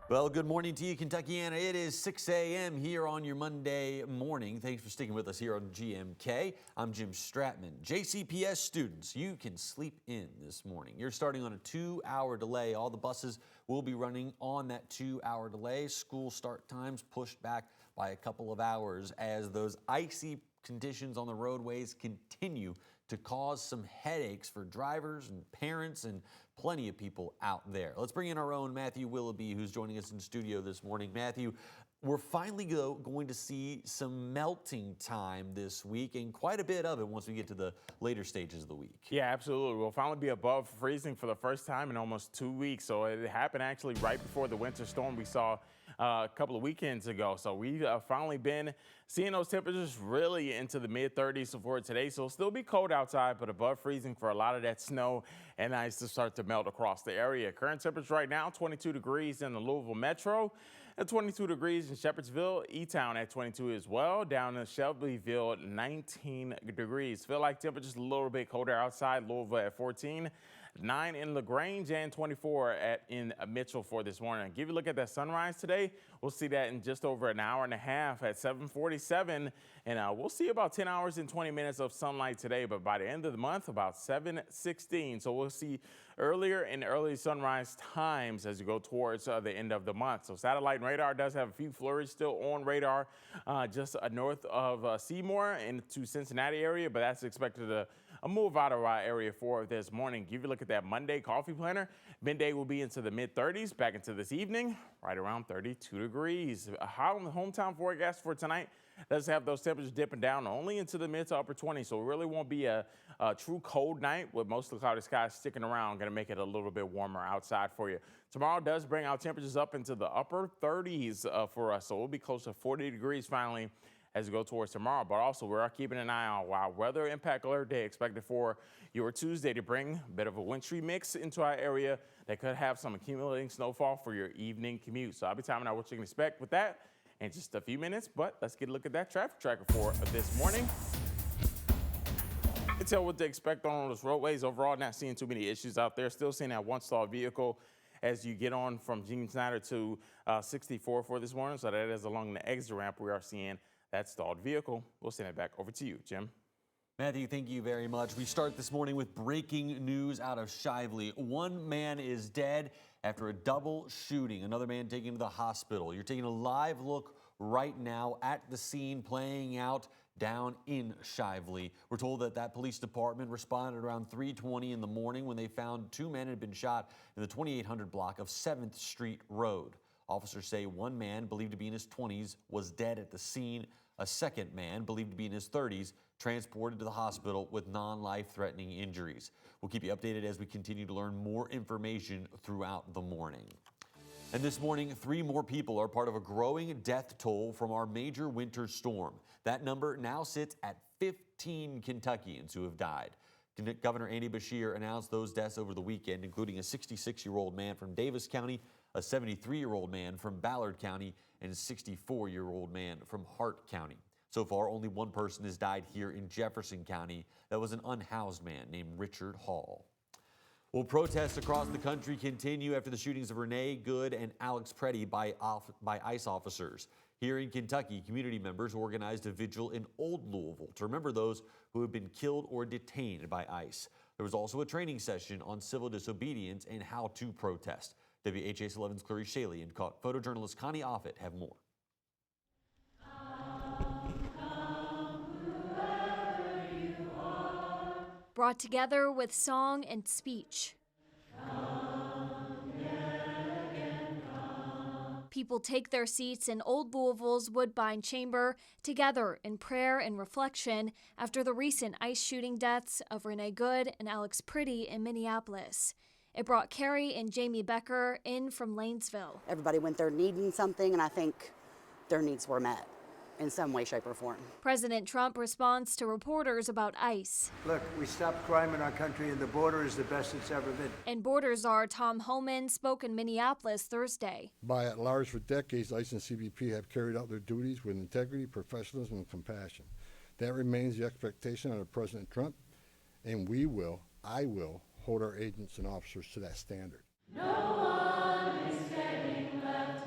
Well, good morning to you, Kentuckiana. It is 6 a.m. here on your Monday morning. Thanks for sticking with us here on GMK. I'm Jim Stratman. JCPS students, you can sleep in this morning. You're starting on a 2-hour delay. All the buses will be running on that 2-hour delay. School start times pushed back by a couple of hours as those icy conditions on the roadways continue to cause some headaches for drivers and parents and plenty of people out there. Let's bring in our own Matthew Willoughby, who's joining us in studio this morning. Matthew, we're finally going to see some melting time this week, and quite a bit of it once we get to the later stages of the week. Yeah, absolutely. We'll finally be above freezing for the first time in almost 2 weeks. So it happened actually right before the winter storm we saw a couple of weekends ago. So we've finally been seeing those temperatures really into the mid-30s for today. So it'll still be cold outside, but above freezing for a lot of that snow and ice to start to melt across the area. Current temperature right now, 22 degrees in the Louisville metro and 22 degrees in Shepherdsville, E-Town at 22 as well. Down in Shelbyville, 19 degrees. Feel like temperatures a little bit colder outside. Louisville at 14, 9 in LaGrange, and 24 in Mitchell for this morning. Give you a look at that sunrise today. We'll see that in just over an hour and a half at 7:47, and we'll see about 10 hours and 20 minutes of sunlight today. But by the end of the month, about 7:16. So we'll see earlier and early sunrise times as you go towards the end of the month. So satellite and radar does have a few flurries still on radar just north of Seymour into Cincinnati area, but that's expected to move out of our area for this morning. Give you a look at that Monday coffee planner. Midday will be into the mid-30s, back into this evening, right around 32 degrees. Hometown forecast for tonight does have those temperatures dipping down only into the mid to upper 20s, so it really won't be a true cold night with mostly cloudy skies sticking around. Going to make it a little bit warmer outside for you. Tomorrow does bring our temperatures up into the upper 30s for us, so we'll be close to 40 degrees finally as we go towards tomorrow. But also, we're keeping an eye on our weather impact alert day expected for your Tuesday to bring a bit of a wintry mix into our area that could have some accumulating snowfall for your evening commute. So I'll be timing out what you can expect with that in just a few minutes. But let's get a look at that traffic tracker for this morning. You can tell what to expect on those roadways. Overall, not seeing too many issues out there. Still seeing that one stalled vehicle as you get on from Gene Snyder to 64 for this morning. So that is along the exit ramp we are seeing that stalled vehicle. We'll send it back over to you, Jim. Matthew, thank you very much. We start this morning with breaking news out of Shively. One man is dead after a double shooting. Another man taken to the hospital. You're taking a live look right now at the scene playing out down in Shively. We're told that police department responded around 3:20 in the morning when they found two men had been shot in the 2800 block of 7th Street Road. Officers say one man, believed to be in his 20s, was dead at the scene. A second man, believed to be in his 30s, transported to the hospital with non-life-threatening injuries. We'll keep you updated as we continue to learn more information throughout the morning. And this morning, 3 more people are part of a growing death toll from our major winter storm. That number now sits at 15 Kentuckians who have died. Governor Andy Beshear announced those deaths over the weekend, including a 66-year-old man from Davis County, a 73-year-old man from Ballard County, and a 64-year-old man from Hart County. So far, only one person has died here in Jefferson County. That was an unhoused man named Richard Hall. Well, protests across the country continue after the shootings of Renee Good and Alex Preddy by ICE officers. Here in Kentucky, community members organized a vigil in Old Louisville to remember those who have been killed or detained by ICE. There was also a training session on civil disobedience and how to protest. WHAS11's Clarice Shaley and photojournalist Connie Offit have more. Brought together with song and speech. People take their seats in Old Louisville's Woodbine Chamber together in prayer and reflection after the recent ICE shooting deaths of Renee Good and Alex Preddy in Minneapolis. It brought Carrie and Jamie Becker in from Lanesville. Everybody went there needing something, and I think their needs were met in some way, shape, or form. President Trump responds to reporters about ICE. Look, we stopped crime in our country, and the border is the best it's ever been. And border czar Tom Homan spoke in Minneapolis Thursday. By and large, for decades, ICE and CBP have carried out their duties with integrity, professionalism, and compassion. That remains the expectation under President Trump, and I will, hold our agents and officers to that standard. No one is getting left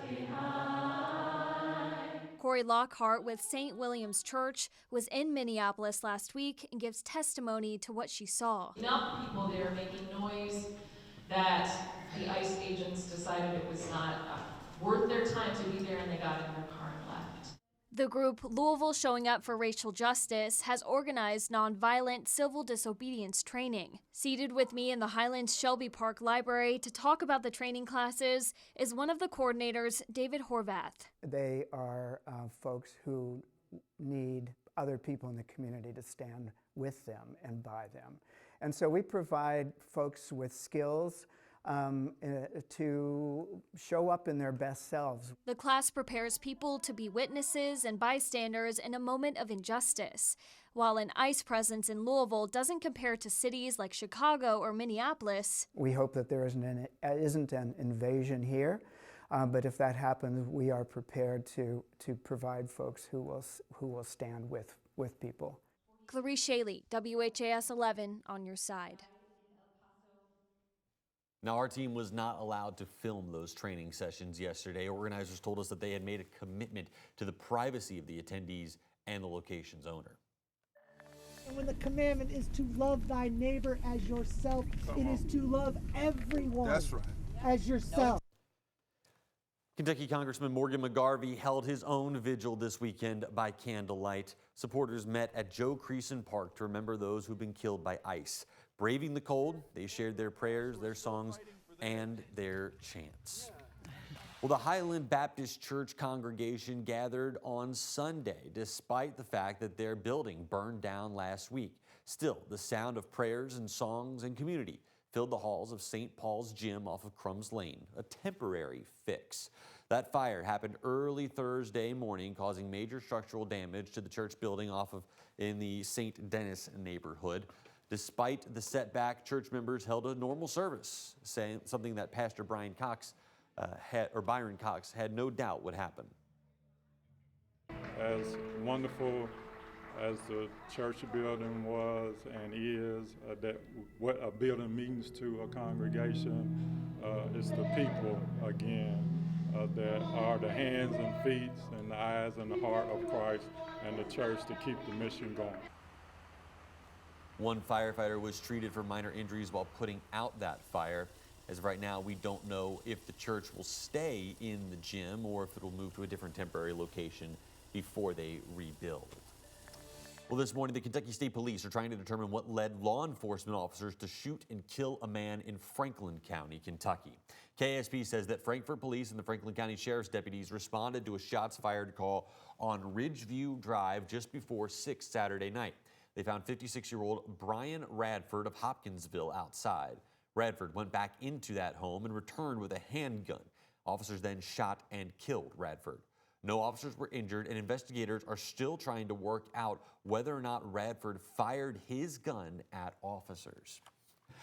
Corey Lockhart with St. William's Church was in Minneapolis last week and gives testimony to what she saw. Enough people there making noise that the ICE agents decided it was not worth their time to be there, and they got in their car and left. The group Louisville Showing Up for Racial Justice has organized nonviolent civil disobedience training. Seated with me in the Highlands Shelby Park Library to talk about the training classes is one of the coordinators, David Horvath. They are folks who need other people in the community to stand with them and by them. And so we provide folks with skills to show up in their best selves. The class prepares people to be witnesses and bystanders in a moment of injustice. While an ICE presence in Louisville doesn't compare to cities like Chicago or Minneapolis, we hope that there isn't an invasion here, but if that happens, we are prepared to provide folks who will stand with people. Clarice Shaley, WHAS11 on your side. Now, our team was not allowed to film those training sessions yesterday. Organizers told us that they had made a commitment to the privacy of the attendees and the location's owner. And when the commandment is to love thy neighbor as yourself, it is to love everyone as yourself. Kentucky Congressman Morgan McGarvey held his own vigil this weekend by candlelight. Supporters met at Joe Creason Park to remember those who've been killed by ICE. Braving the cold, they shared their prayers, their songs, and their chants. Well, the Highland Baptist Church congregation gathered on Sunday, despite the fact that their building burned down last week. Still, the sound of prayers and songs and community filled the halls of St. Paul's Gym off of Crumbs Lane, a temporary fix. That fire happened early Thursday morning, causing major structural damage to the church building in the St. Denis neighborhood. Despite the setback, church members held a normal service, saying something that Pastor Byron Cox had no doubt would happen. As wonderful as the church building was and is, that what a building means to a congregation is the people, again, that are the hands and feet and the eyes and the heart of Christ and the church to keep the mission going. One firefighter was treated for minor injuries while putting out that fire. As of right now, we don't know if the church will stay in the gym or if it will move to a different temporary location before they rebuild. Well, this morning, the Kentucky State Police are trying to determine what led law enforcement officers to shoot and kill a man in Franklin County, Kentucky. KSP says that Frankfort Police and the Franklin County Sheriff's deputies responded to a shots fired call on Ridgeview Drive just before 6 Saturday night. They found 56-year-old Brian Radford of Hopkinsville outside. Radford went back into that home and returned with a handgun. Officers then shot and killed Radford. No officers were injured, and investigators are still trying to work out whether or not Radford fired his gun at officers.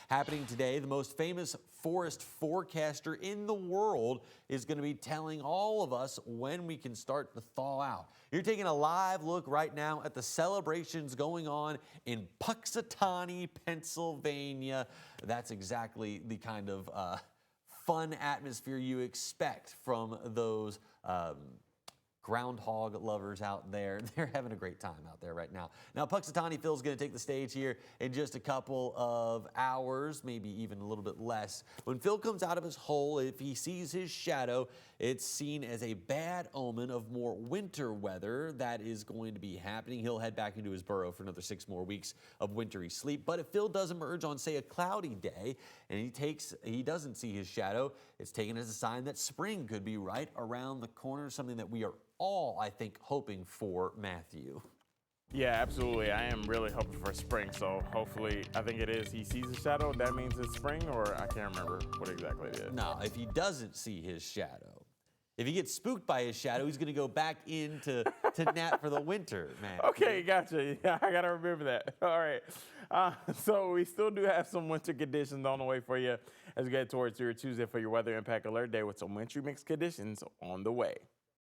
Happening today, the most famous forest forecaster in the world is going to be telling all of us when we can start to thaw out. You're taking a live look right now at the celebrations going on in Puxatawny, Pennsylvania. That's exactly the kind of fun atmosphere you expect from those groundhog lovers out there. They're having a great time out there right now. Now, Puxatawny Phil's going to take the stage here in just a couple of hours, maybe even a little bit less. When Phil comes out of his hole, if he sees his shadow, it's seen as a bad omen of more winter weather that is going to be happening. He'll head back into his burrow for another 6 more weeks of wintry sleep. But if Phil does emerge on, say, a cloudy day and he doesn't see his shadow, it's taken as a sign that spring could be right around the corner, something that we are all, I think, hoping for, Matthew. Yeah, absolutely. I am really hoping for spring, so hopefully, I think it is. He sees a shadow, that means it's spring, or I can't remember what exactly it is. No, if he doesn't see his shadow, if he gets spooked by his shadow, he's going to go back into nap for the winter, man. Okay, gotcha. Yeah, I got to remember that. All right. So we still do have some winter conditions on the way for you as we get towards your Tuesday for your weather impact alert day with some wintry mixed conditions on the way.